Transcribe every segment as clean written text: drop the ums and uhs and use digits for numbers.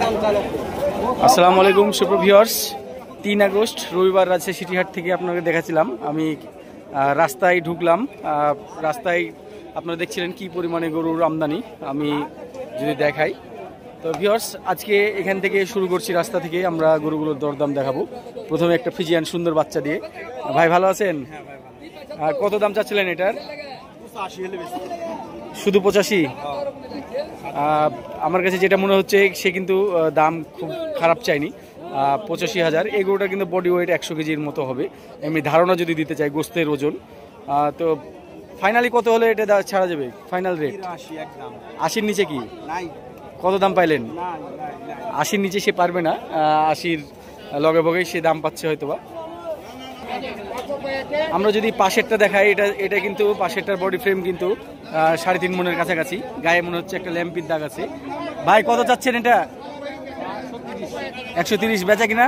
আসসালামু আলাইকুম সুপ্রিয় ভিউয়ার্স, 3 আগস্ট রবিবার রাজশাহী সিটিহাট থেকে আপনাকে দেখাচ্ছিলাম। আমি রাস্তায় ঢুকলাম। রাস্তায় আপনারা দেখছিলেন কি পরিমাণে গরুর আমদানি, আমি যদি দেখাই। তো ভিউয়ার্স, আজকে এখান থেকে শুরু করছি। রাস্তা থেকে আমরা গরুগুলোর দরদাম দেখাবো। প্রথমে একটা ফিজিয়ান সুন্দর বাচ্চা দিয়ে। ভাই ভালো আছেন? কত দাম চাচ্ছিলেন এটার? শুধু 85? আমার কাছে যেটা মনে হচ্ছে সে কিন্তু দাম খুব খারাপ চাইনি। 85,000। এই গরুটা কিন্তু বডি ওয়েট 100 কেজির মতো হবে, এমনি ধারণা যদি দিতে চাই গোস্তের ওজন। তো ফাইনালি কত হলে এটা ছাড়া যাবে? ফাইনাল রেট 80-র নিচে কি? কত দাম পাইলেন? 80-র নিচে সে পারবে না। 80-র লগে ভগে সে দাম পাচ্ছে হয়তোবা। আমরা যদি পাশেরটা দেখাই, এটা কিন্তু পাশেরটার বডি ফ্রেম কিন্তু 3.5 মনের কাছাকাছি। গায়ে মনে হচ্ছে একটা ল্যাম্পির দাগ আছে। ভাই কত চাচ্ছেন এটা? 130। বেচা কিনা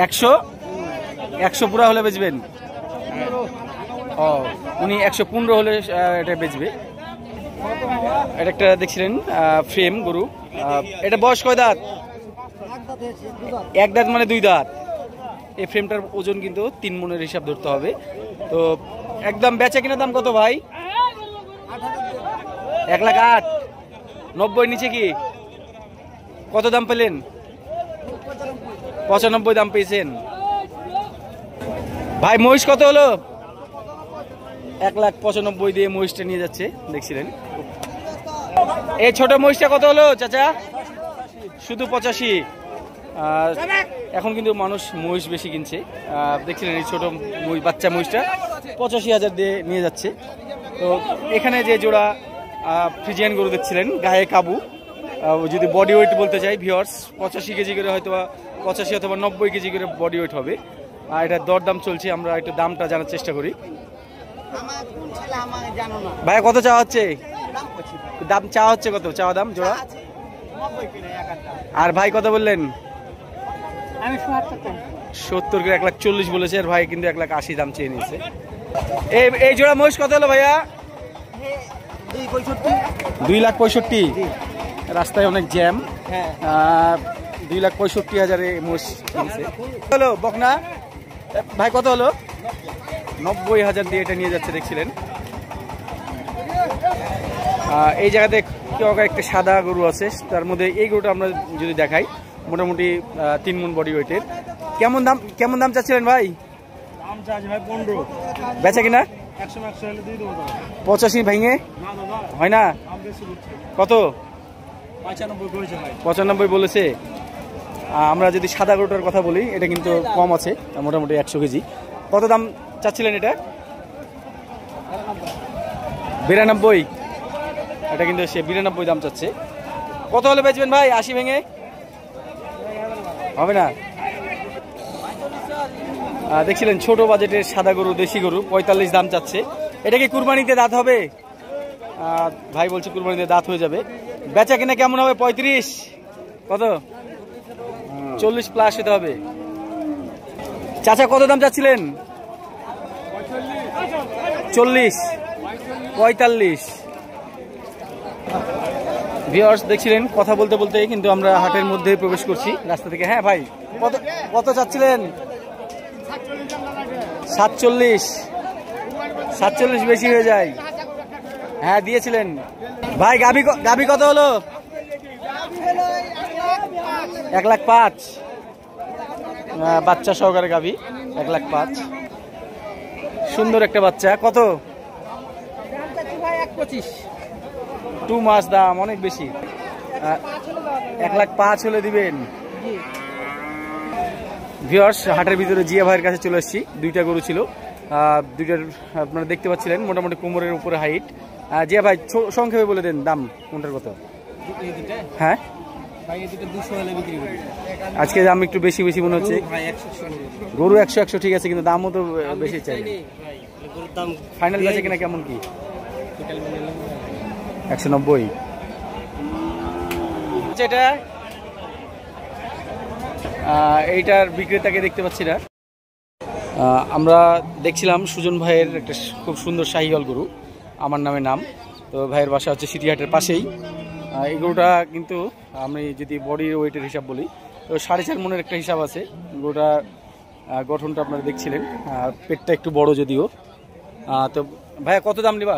100 পুরা হলে বেচবেন? ও, উনি 115 হলে এটা বেচবে। এটা একটা দেখছিলেন ফ্রেম গরু। এটা বয়স কয় দাঁত? এক দাঁত মানে 2 দাঁত। এই ফ্রেমটার ওজন কিন্তু 3 মনের হিসাব ধরতে হবে। তো একদম বেচা কিনা দাম কত ভাই? 1,08,000। 90 নিচে কি? কত দাম পেলেন? 95 দাম পেয়েছেন। ভাই মহিষ কত হলো? 1,95,000 দিয়ে মহিষটা নিয়ে যাচ্ছে, দেখছিলেন। এই ছোট মহিষটা কত হলো চাচা? শুধু 85। এখন কিন্তু মানুষ মহিষ বেশি কিনছে, দেখছিলেন। এই ছোট বাচ্চা মহিষটা 85,000 দিয়ে নিয়ে যাচ্ছে। তো এখানে যে জোড়া ফ্রিজিয়ান গরু দেখছিলেন, গায়ে কাবু, যদি বডি ওয়েট বলতে চাই ভিউয়ার্স, 85 কেজি করে হয়তো 85 অথবা 90 কেজি করে বডি ওয়েট হবে। এটার দরদাম চলছে, আমরা একটু দামটা জানার চেষ্টা করি। ভাইয়া কত চাওয়া হচ্ছে? দাম চাওয়া হচ্ছে কত? চাওয়া দাম জোড়া? আর ভাই কত বললেন? 70 করে 1,40,000 বলেছে। আর ভাই কিন্তু 1,80,000 দাম চেয়ে নিয়েছে। এই জোড়া মহিষ কত হলো ভাইয়া? 2,65,000। রাস্তায় অনেক জ্যাম। 2,65,000 মহিষ কিনছে। হলো বকনা ভাই কত হলো? 90,000 দিয়ে এটা নিয়ে যাচ্ছে, দেখছিলেন। এই জায়গাতে একটা সাদা গরু আছে, তার মধ্যে এই গরুটা আমরা যদি দেখাই, মোটামুটি 3 মণ বডি ওয়েটের। কেমন দাম চাচ্ছিলেন ভাই? দাম চাচ্ছি ভাই 15। বেচা কিনা 100 হলে দিয়ে দেবো। 85 ভেঙে হয় না? কত? 95 বলেছে। আমরা যদি সাদা গরুটার কথা বলি, এটা কিন্তু কম আছে, মোটামুটি 100 কেজি। কত দাম চাচ্ছিলেন এটা? 92। এটা কিন্তু সে 92 দাম চাচ্ছে। কত হলে বেচবেন ভাই? 80 ভেঙে হবে না? দেখছিলেন ছোট বাজেটের সাদা গরু, দেশি গরু, 45 দাম চাচ্ছে। এটা কি কুরবানিতে দাঁত হবে? ভাই বলছে কুরবানিতে দাঁত হয়ে যাবে। বেচা কিনা কেমন হবে? 35। কত? 40 প্লাস হতে হবে। চাচা কত দাম চাচ্ছিলেন? 40, 45। ভিউয়ার্স দেখছিলেন, কথা বলতে বলতে কিন্তু আমরা হাটের মধ্যে প্রবেশ করছি রাস্তা থেকে। হ্যাঁ ভাই কত চাচ্ছিলেন? 47 বেশি হয়ে যায়। হ্যাঁ দিয়েছিলেন। ভাই গাভি কত হলো? 1,05,000। বাচ্চা সহকারে গাভি 1,05,000। সুন্দর একটা বাচ্চা। কত? 2 মাস দাম অনেক বেশি। 1,05,000 হলে দিবেন। ভিউয়ার্স, হাটের ভিতরে জিয়া ভাইয়ের কাছে চলে এসেছি। 2টা গরু ছিল, 2টার আপনারা দেখতে পাচ্ছিলেন মোটামুটি কোমরের উপরে হাইট। জিয়া ভাই সংক্ষেপে বলে দেন দাম কোনটার কত? হ্যাঁ আজকে দাম একটু বেশি মনে হচ্ছে। গরু 100 ঠিক আছে, কিন্তু দামও তো বেশি চাই। ফাইনাল বেচে কিনা কেমন কি? 190। এটা এইটার বিক্রেতাকে দেখতে পাচ্ছি না। আমরা দেখছিলাম সুজন ভাইয়ের একটা খুব সুন্দর শাহিওয়াল গরু, আমার নামে নাম। তো ভাইয়ের বাসা হচ্ছে সিটিহাটের পাশেই। এই গরুটা কিন্তু আমি যদি বডি ওয়েটের হিসাব বলি তো 4.5 মনের একটা হিসাব আছে। গরুটা গঠনটা আপনারা দেখছিলেন, পেটটা একটু বড় যদিও। তো ভাইয়া কত দাম নিবা?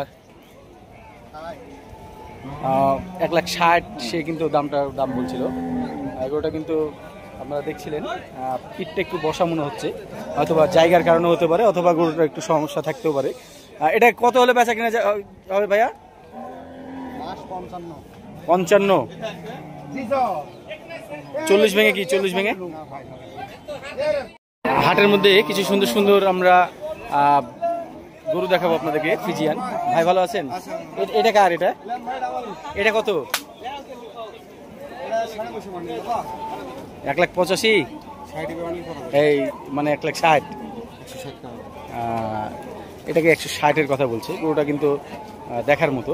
1,60,000 সে কিন্তু দাম বলছিল। গরুটা কিন্তু আপনারা দেখছিলেন পিঠটা একটু বসা মনে হচ্ছে, অথবা জায়গার কারণে হতে পারে, অথবা গরুটা একটু সমস্যা থাকতেও পারে। এটা কত হলে বেচা কিনা হবে ভাইয়া? 55। 40 ভেঙে কি? 40 ভেঙে। হাটের মধ্যে কিছু সুন্দর সুন্দর আমরা গরু দেখাবো আপনাদেরকে, ফ্রিজিয়ান। ভাই ভালো আছেন? এটা কার? এটা কত? 1,85,000। এই মানে 1,60,000। এটাকে 160-এর কথা বলছে। গরুটা কিন্তু দেখার মতো।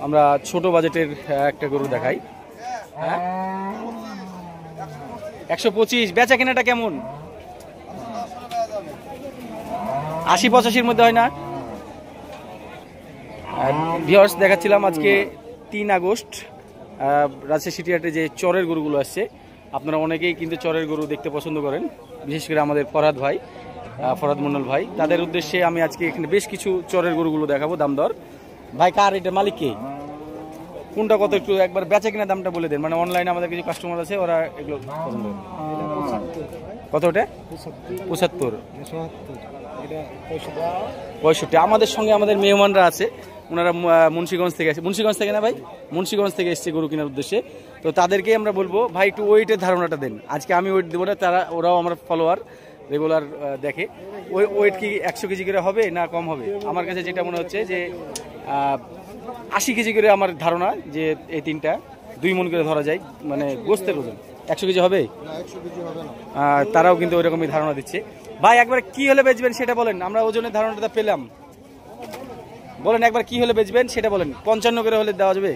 আমরা ছোট বাজেটের একটা গরু দেখাই। 125। বেচা কেনাটা কেমন? 80-85-র মধ্যে হয় না? ভিউয়ার্স দেখাচ্ছিলাম আজকে 3 আগস্ট রাজশাহী সিটি হাটে যে চরের গরুগুলো আসছে। আপনারা অনেকেই কিন্তু চরের গরু দেখতে পছন্দ করেন, বিশেষ করে আমাদের ফরহাদ মন্ডল ভাই। তাদের উদ্দেশ্যে আমি আজকে এখানে বেশ কিছু চরের গরুগুলো দেখাবো দাম দর। ভাই কার এটা? মালিক কে? কোনটা কত? একটু একবার বেচা কিনা দামটা বলে দেন, মানে অনলাইনে আমাদের কিছু কাস্টমার আছে, ওরা এগুলো পছন্দ করে। কত ওটা? 75। 65। আমাদের সঙ্গে আমাদের মেহমানরা আছে, ওনারা মুন্সিগঞ্জ থেকে আসে। মুন্সিগঞ্জ থেকে না ভাই? মুন্সিগঞ্জ থেকে এসছে গরু কেনার উদ্দেশ্যে। তো তাদেরকে আমরা বলবো ভাই একটু ওয়েটের ধারণাটা দেন। আজকে আমি ওয়েট দেবো না, ওরাও আমার ফলোয়ার, রেগুলার দেখে। ওয়েট কি 100 কেজি করে হবে না কম হবে? আমার কাছে যেটা মনে হচ্ছে যে 80 কেজি করে আমার ধারণা, যে এই তিনটা 2 মণ করে ধরা যায়, মানে গোস্তের ওজন। 100 কেজি হবে? তারাও কিন্তু ওইরকমই ধারণা দিচ্ছে। ভাই একবার কি হলে বেচবেন সেটা বলেন, আমরা ওজনের ধারণাটা পেলাম। বলেন একবার কি হলে বেচবেন সেটা বলেন। 55 করে হলে দেওয়া যাবে?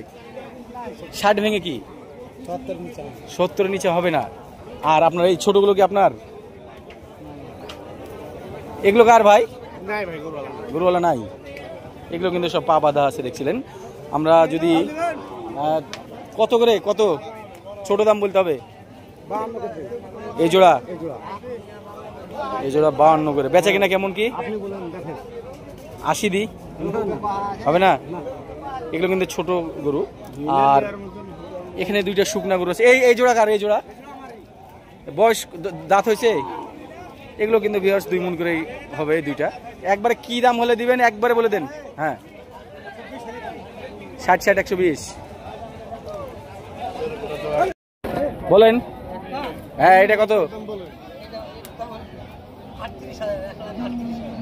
60 ভেঙে কি? 70-এর নিচে হবে না। আর আপনার এই ছোটগুলো কি আপনার? এগুলো কার ভাই? গরুওয়ালা নাই। এগুলো কিন্তু সব পা বাঁধা আছে দেখছিলেন। আমরা যদি কত করে, কত ছোট দাম বলতে হবে? এই জোড়া 52 করে। বেচা কিনা কেমন কি? 80 দিই? হবে না? এগুলো কিন্তু ছোট গরু। আর এখানে 2টা শুকনা গরু আছে। এই জোড়া কার? এই জোড়া বয়স দাঁত হয়েছে? এগুলো কিন্তু ভিউয়ার্স 2 মণ করেই হবে এই 2টা। একবারে কি দাম হলে দিবেন একবারে বলে দেন। হ্যাঁ 60 120 বলেন। হ্যাঁ এটা কত?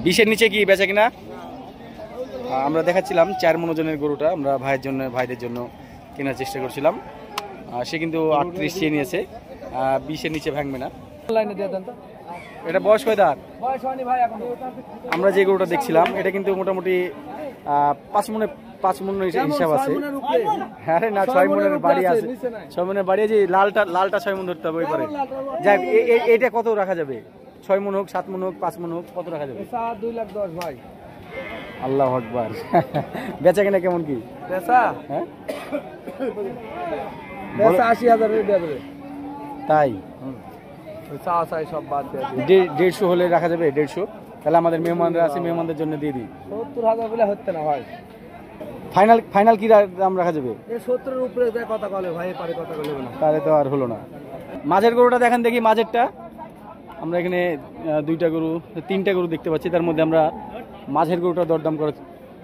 20-এর নিচে কি বেচা কিনা? আমরা দেখাচ্ছিলাম 4 মণ ওজনের গরুটা, আমরা ভাইদের জন্য কেনার চেষ্টা করছিলাম। সে কিন্তু 38 চেয়ে নিয়েছে। 20-এর নিচে ভাঙবে না। এটা বয়স কয় দাঁত? আমরা যে গরুটা দেখছিলাম এটা কিন্তু মোটামুটি 5 মণের হিসাব আছে। হ্যাঁ না, 6 মণের বাড়ি আছে। 6 মণের বাড়ি আছে। লালটা 6 মণ ধরতে হবে। ওই পরে যাই, এটা কত রাখা যাবে? 6 মণ হোক, 7 মণ হোক, 5 মণ হোক, কত রাখা যাবে? 2,10,000 ভাই। আল্লাহু আকবার। বেচা কিনা কেমন কি? বেচা? হ্যাঁ বেচা 80,000 এর দেবে। তাই? সব বাদ দিয়ে 150 হলে রাখা যাবে? 150? তাহলে আমাদের মেহমানরা আছে, মেহমানদের জন্য দিয়ে দিই। 70,000 বলে হচ্ছে না ভাই। ফাইনাল কি দাম রাখা যাবে? 70 এর উপরে কথা বলে ভাই, পারে কথা বলে না, তাহলে তো আর হলো না। মাঝের গরুটা দেখেন দেখি, মাঝেরটা। আমরা এখানে 2টা গরু, 3টা গরু দেখতে পাচ্ছি, তার মধ্যে আমরা মাঝের গরুটা দরদাম করার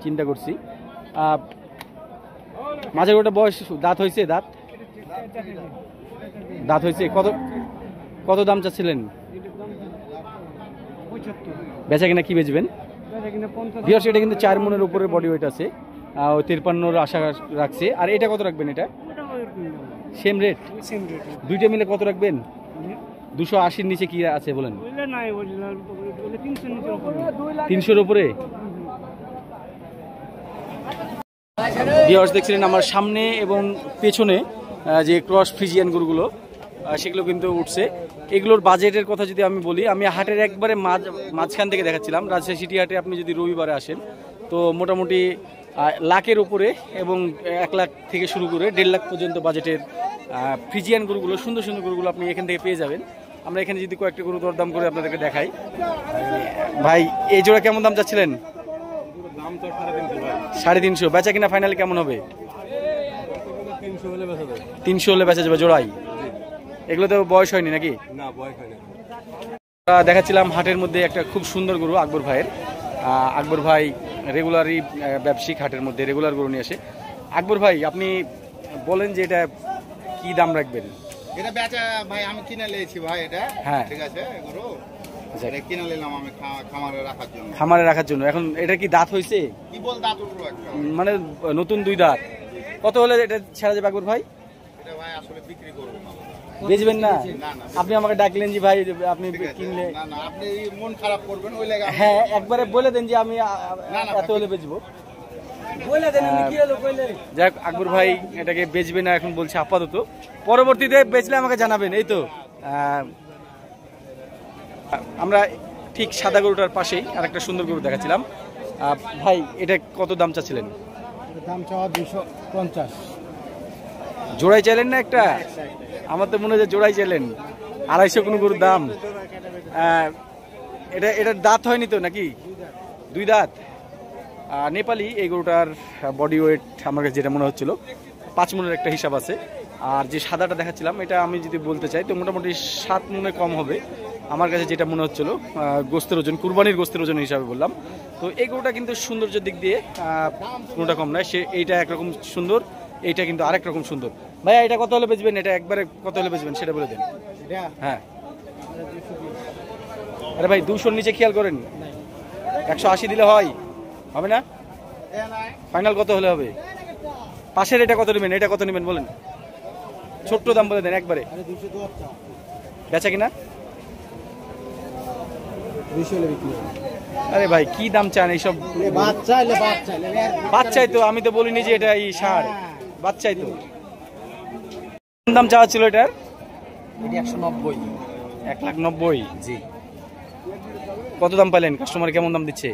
চিন্তা করছি। মাঝের গরুটা বয়স দাঁত হয়েছে? দাঁত হয়েছে? কত দাম চাচ্ছিলেন? 75। বেচা কিনা কি বেচবেন? ভিউয়ার্স এটা কিন্তু 4 মণের উপরে বডি ওয়েট আছে। 53-র আশা রাখছে। আর এটা কত রাখবেন? এটা সেম রেট? 2টা মিলে কত রাখবেন? 280-র নিচে কি আছে বলেন? 300-র উপরে। ভিউয়ার্স দেখছিলেন আমার সামনে এবং পেছনে যে ক্রস ফ্রিজিয়ান গরুগুলো, সেগুলো কিন্তু উঠছে। এগুলোর বাজেটের কথা যদি আমি বলি, আমি হাটের একবারে মাঝখান থেকে দেখাচ্ছিলাম। রাজশাহী সিটি হাটে আপনি যদি রবিবারে আসেন তো মোটামুটি লাখের উপরে এবং 1 লাখ থেকে শুরু করে 1.5 লাখ পর্যন্ত বাজেটের ফ্রিজিয়ান গরুগুলো, সুন্দর সুন্দর গরুগুলো আপনি এখান থেকে পেয়ে যাবেন। আমরা এখানে যদি কয়েকটা গরু দরদাম করে আপনাদেরকে দেখাই। ভাই এই জোড়া কেমন দাম চাচ্ছিলেন? 350। বেচা কিনা ফাইনালি কেমন হবে? 300 হলে বেচা যাবে জোড়াই। এগুলো তো বয়স হয়নি নাকি? না, বয়স হয়নি। দেখাচ্ছিলাম হাটের মধ্যে একটা খুব সুন্দর গরু আকবর ভাইয়ের। আকবর ভাই রেগুলারই ব্যবসায়িক হাটের মধ্যে রেগুলার গরু নিয়ে আসে। আকবর ভাই আপনি বলেন যে এটা কি দাম রাখবেন? এটা বেচা ভাই আমি কিনে নিয়েছি ভাই, এটা হ্যাঁ ঠিক আছে গরু এটা কিনে নিলাম আমি খামারে রাখার জন্য। খামারে রাখার জন্য। এখন এটা কি দাঁত হয়েছে? কি বল দাঁত উঠলো একটা, মানে নতুন 2 দাঁত। কত হলে এটা ছেড়ে যাবে আকবর ভাই? এটা ভাই আসলে বিক্রি করব না। বেচবেন না? না না, আপনি আমাকে ডাকলেন যে ভাই আপনি ঠিক আছে। কিনলে। না না, আপনি মন খারাপ করবেন ওই লাগা। হ্যাঁ একবারে বলে দেন যে আমি না, এত হলে বেচবো। যাক আকবর ভাই এটাকে বেচবে না এখন বলছে আপাতত, পরবর্তীতে বেচলে আমাকে জানাবেন। এই তো আমরা ঠিক সাদা গরুটার পাশেই আরেকটা সুন্দর গরু দেখাচ্ছিলাম। ভাই এটা কত দাম চাচ্ছিলেন? দাম চাওয়া 250। জোড়াই চাইলেন না একটা? আমার তো মনে হয় জোড়াই চাইলেন। 250 কোনো গরুর দাম। এটার দাঁত হয়নি তো নাকি? 2 দাঁত। নেপালি এই গরুটার বডি ওয়েট আমার কাছে যেটা মনে হচ্ছিল 5 মনের একটা হিসাব আছে। আর যে সাদাটা দেখাচ্ছিলাম এটা আমি যদি বলতে চাই তো মোটামুটি 7 মনে কম হবে আমার কাছে যেটা মনে হচ্ছিল। গোস্তের ওজন, কুরবানির গোস্তের ওজন হিসাবে বললাম। তো এই গরুটা কিন্তু সৌন্দর্যের দিক দিয়ে কোনোটা কম নয়। এইটা একরকম সুন্দর, এইটা কিন্তু আরেক রকম সুন্দর। ভাইয়া এটা কত হলে বেচবেন? এটা একবারে কত হলে বেচবেন সেটা বলে দেন। হ্যাঁ আরে ভাই 200-র নিচে খেয়াল করেন। 180 দিলে হয়? হবে না? ফাইনাল কত হলে হবে? পাশের এটা কত নেবেন? এটা কত নেবেন বলেন? ছোট্ট দাম বলে দেন একবারে। বেচা কিনা? 200 হলে বিক্রি। আরে ভাই কি দাম চান এইসব? বাচ্চাই তো, আমি তো বলিনি যে এটা এই সার, বাচ্চাই তো। কোন দাম চাওয়া ছিল এটার? 190। 1,90,000। জি। কত দাম পাইলেন? কাস্টমার কেমন দাম দিচ্ছে?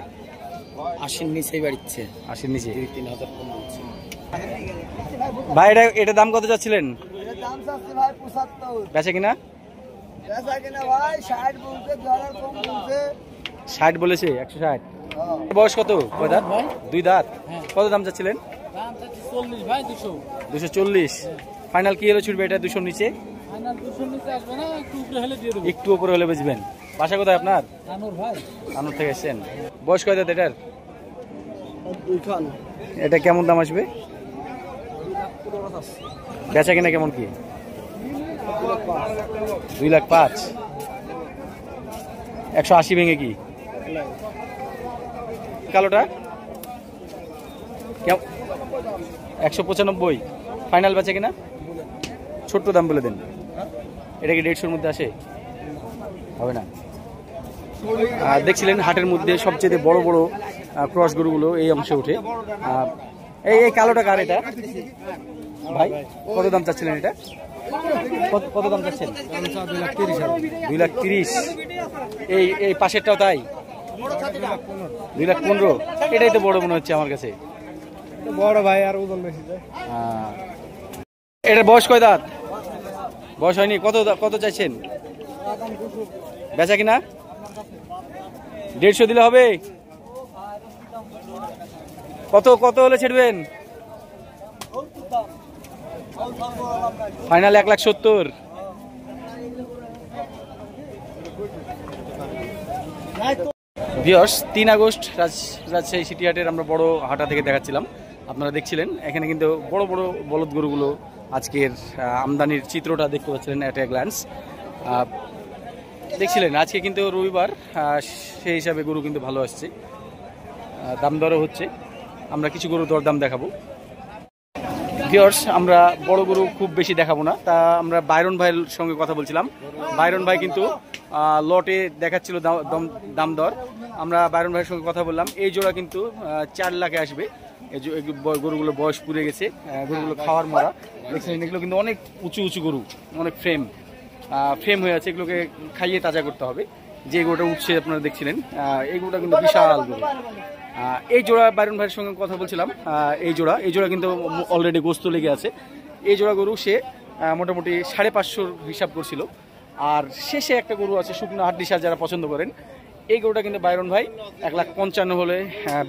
80-র নিচেই বাড়িচ্ছে। 80-র নিচে। 3,000 কম হচ্ছে। ভাই এটা দাম কত চাচ্ছিলেন? দাম চাচ্ছি ভাই 75। বেচা কিনা? বেচা কিনা ভাই 60 বলতে, জলের কম বলতে। 60 বলেছে। 160। বয়স কত? কয় দাঁত? 2 দাঁত। কত দাম চাচ্ছিলেন? দাম চাচ্ছি 40 ভাই। 200। 240। ফাইনাল কি হলে ছুটবে এটা? 200-র নিচে? ফাইনাল 200-র নিচে আসবে না, একটু উপরে হলে দিয়ে দেব। একটু উপরে হলে বেচবেন। বাসা কোথায় আপনার? আনোর ভাই। আনোর থেকে এসেছেন। বয়স কয় দাঁত এটার? 200। এটা কেমন দাম আসবে? বেচা কিনা কেমন কি? 2,05,000। 180 ভেঙে কি? কালোটা 195। ফাইনাল বেচা কিনা? ছোট্ট দাম বলে দেন। এটা কি 150-র মধ্যে আসে? হবে না। দেখছিলেন হাটের মধ্যে সবচেয়ে বড় বড় ক্রস গরুগুলো এই অংশে উঠে। এই কালোটা কার এটা ভাই? কত দাম চাচ্ছিলেন এটা? কত দাম চাচ্ছেন? 2,30,000। এই পাশেরটাও তাই? 2,15,000। এটাই তো বড় মনে হচ্ছে আমার কাছে। বড় ভাই আর ওজন বেশি যায়। এটার বয়স কয় দাঁত? বয়স হয়নি। কত চাইছেন? বেচা কিনা? 150 দিলে হবে? কত হলে ছেড়বেন? Final 1,70,000। Viewers 3 August Rajshahi city হাটের আমরা বড় হাটা থেকে দেখাচ্ছিলাম। আপনারা দেখছিলেন এখানে কিন্তু বড় বড় বলদ গরুগুলো আজকের আমদানির চিত্রটা দেখতে পাচ্ছিলেন অ্যাট এ গ্ল্যান্স। দেখছিলেন আজকে কিন্তু রবিবার, সেই হিসাবে গরু কিন্তু ভালো আসছে, দাম দরও হচ্ছে। আমরা কিছু গরু দরদাম দেখাবো। ভিউয়ার্স আমরা বড় গরু খুব বেশি দেখাবো না, তা আমরা বাইরন ভাইয়ের সঙ্গে কথা বলছিলাম। বাইরন ভাই কিন্তু লটে দেখাচ্ছিল দাম দর। আমরা বাইরন ভাইয়ের সঙ্গে কথা বললাম। এই জোড়া কিন্তু 4 লাখে আসবে। এই গরুগুলো বয়স পুড়ে গেছে, গরুগুলো খাওয়ার মরা। দেখছেন এগুলো কিন্তু অনেক উঁচু উঁচু গরু, অনেক ফ্রেম হয়ে আছে। এগুলোকে খাইয়ে তাজা করতে হবে। যে গরুটা উঠছে আপনারা দেখছিলেন, এই গরুটা কিন্তু বিশাল গরু। এই জোড়া বাইরন ভাইয়ের সঙ্গে কথা বলছিলাম, এই জোড়া কিন্তু অলরেডি গোস্ত লেগে আছে। এই জোড়া গরু সে মোটামুটি 550 হিসাব করছিল। আর শেষে একটা গরু আছে শুকনো হাড্ডি সার, যারা পছন্দ করেন এই গরুটা কিন্তু বাইরন ভাই 1,55,000 হলে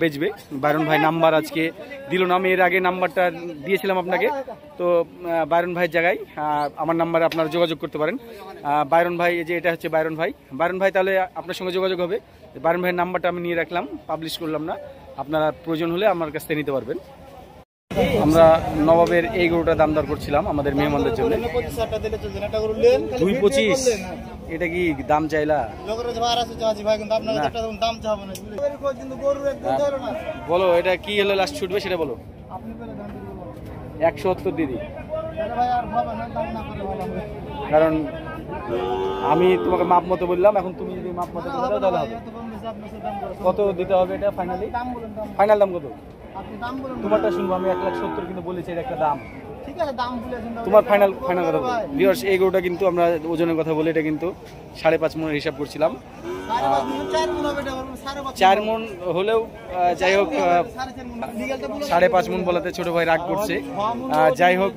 বেচবে। বাইরন ভাই নাম্বার আজকে দিল না, আমি এর আগে নাম্বারটা দিয়েছিলাম আপনাকে, তো বাইরন ভাইয়ের জায়গায় আমার নাম্বারে আপনারা যোগাযোগ করতে পারেন। বাইরন ভাই, যে এটা হচ্ছে বাইরন ভাই তাহলে আপনার সঙ্গে যোগাযোগ হবে। বাইরন ভাইয়ের নাম্বারটা আমি নিয়ে রাখলাম, পাবলিশ করলাম না, আপনারা প্রয়োজন হলে আমার কাছ থেকে নিতে পারবেন। আমরা নবাবের এই গরুটা দাম দর করছিলাম আমাদের মেহমানদের জন্য। 2.25, এটা কি দাম চাইলা? বলো এটা কি হলে লাস্ট ছুটবে সেটা বলো। 170 দিদি, কারণ আমি তোমাকে মাপ মতো বললাম, এখন তুমি যদি মাপ মতো বলে দাও তাহলে হবে। কত দিতে হবে এটা ফাইনালি? ফাইনাল দাম কত? তোমারটা শুনবো, আমি 1,70,000 কিন্তু বলেছি, এটা একটা দাম। তোমার ফাইনাল কথা বলো। ভিউয়ার্স, এই গরুটা কিন্তু আমরা ওজনের কথা বলে এটা কিন্তু 5.5 মনের হিসাব করছিলাম। 4 মন হলেও যাই হোক, 5.5 মন বলাতে ছোট ভাই রাগ করছে। যাই হোক,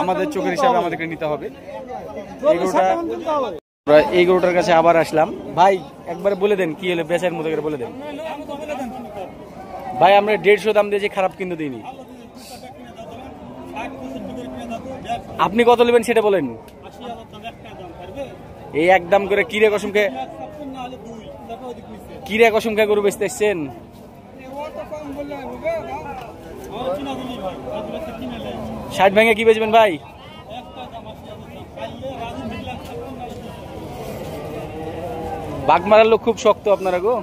আমাদের চোখের হিসাবে আমাদেরকে নিতে হবে। এই গরুটার কাছে আবার আসলাম। ভাই একবারে বলে দেন কি হলে বেচার মতো করে বলে দেন ভাই। আমরা 150 দাম দিয়েছি, খারাপ কিন্তু দিইনি। আপনি কত নেবেন সেটা বলেন। এই একদম করে কিরে কসমকে গরু বেচতে এসছেন। 60 ভেঙে কি বেচবেন ভাই? বাঘ মারার লোক খুব শক্ত আপনারা গো।